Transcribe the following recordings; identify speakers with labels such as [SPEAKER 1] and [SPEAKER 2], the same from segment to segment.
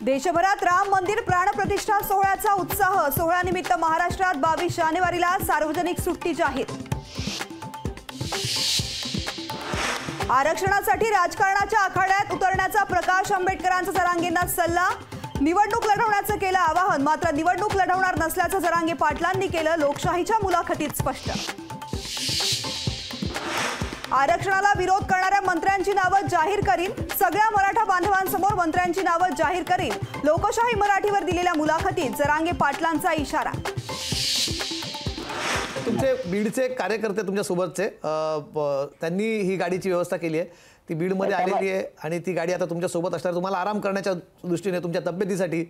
[SPEAKER 1] देशभरात राम मंदिर प्राणप्रतिष्ठा सोहळ्याचा उत्साह। सोहळ्यानिमित्त महाराष्ट्रात 22 जानेवारीला सार्वजनिक सुट्टी जाहीर। आरक्षणासाठी राजकारणाच्या आखाड्यात उतरण्याचा प्रकाश आंबेडकरांचा जरांगेंना सल्ला। निवडणूक लढवण्याचं केलं आवाहन, मात्र निवडणूक लढवणार नसल्याचं जरांगे पाटलांनी केलं लोकशाहीच्या मुलाखतीत स्पष्ट। आरक्षणाला विरोध करणाऱ्या मंत्र्यांची नावं जाहीर करीन, सगळ्या मराठा बांधवांसमोर मंत्र्यांची नावं जाहीर करीन। लोकशाही मराठीवर दिलेल्या मुलाखतीत जरांगे पाटलांचा इशारा।
[SPEAKER 2] तुमचे बीडचे कार्यकर्ते तुमच्या सोबतचे त्यांनी ही गाडीची व्यवस्था केली आहे, ती बीडमध्ये आलेली आहे आणि ती गाडी आता तुमच्या सोबत असणार, तुम्हाला आराम करण्याच्या दृष्टीने तुमच्या तब्येतीसाठी।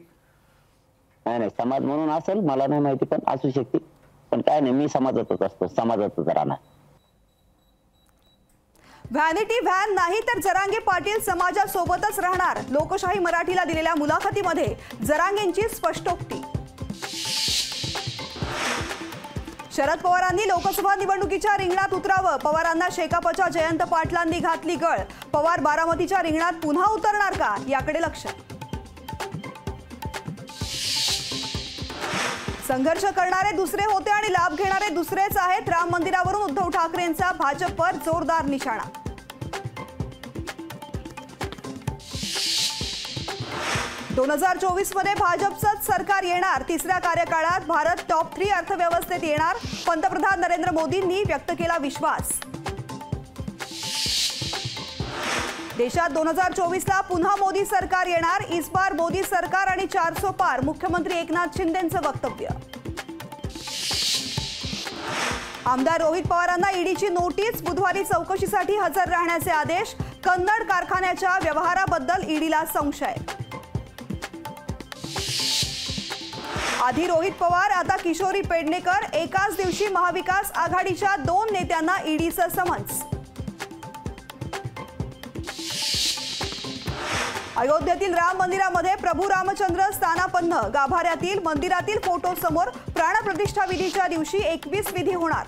[SPEAKER 3] नाही समाज म्हणून असेल, मला नाही माहिती, पण असू शकते, पण काय नाही, मी समाजातच असतो, समाजातच राहणार।
[SPEAKER 1] व्हॅनिटी व्हॅन नाही तर जरांगे पाटील समाजासोबतच राहणार। लोकशाही मराठीला दिलेल्या मुलाखतीमध्ये जरांगेंची स्पष्टोक्ती। शरद पवारांनी लोकसभा निवडणुकीच्या रिंगणात उतरावं, पवारांना शेकापच्या जयंत पाटलांनी घातली गळ। पवार बारामतीच्या रिंगणात पुन्हा उतरणार का, याकडे लक्ष। संघर्ष करणारे दुसरे होते आणि लाभ घेणारे दुसरेच आहेत। राम मंदिरावरून उद्धव ठाकरेंचा भाजपवर जोरदार निशाणा। 2024 मध्ये भाजपचंच सरकार येणार। तिसऱ्या कार्यकाळात भारत टॉप 3 अर्थव्यवस्थेत येणार। पंतप्रधान नरेंद्र मोदींनी व्यक्त केला विश्वास। देशात 2024 ला पुन्हा मोदी सरकार येणार। इस बार मोदी सरकार आणि 400 पार, मुख्यमंत्री एकनाथ शिंदेंचं वक्तव्य। आमदार रोहित पवारांना ईडीची नोटीस, बुधवारी चौकशीसाठी हजर राहण्याचे आदेश। कन्नड कारखान्याच्या व्यवहाराबद्दल ईडीला संशय। आधी रोहित पवार, आता किशोरी पेडणेकर, एकाच दिवशी महाविकास आघाडीच्या 2 नेत्यांना ईडीचं समन्स। अयोध्येतील राम मंदिरामध्ये प्रभू रामचंद्र स्थानापन्न। गाभाऱ्यातील मंदिरातील फोटो समोर प्राणप्रतिष्ठा विधीच्या दिवशी 21 विधी होणार।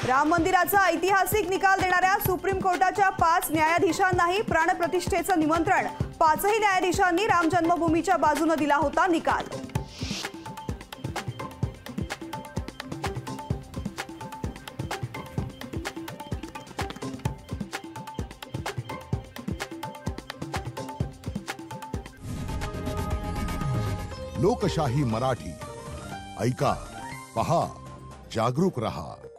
[SPEAKER 1] राम मंदिराचा ऐतिहासिक निकाल देणाऱ्या सुप्रीम कोर्टाच्या 5 न्यायाधीशांनाही प्राणप्रतिष्ठेचं निमंत्रण। 5ही न्यायाधीशांनी राम जन्मभूमीच्या बाजूने दिला होता निकाल।
[SPEAKER 4] लोकशाही मराठी ऐका, पहा, जागरूक रहा।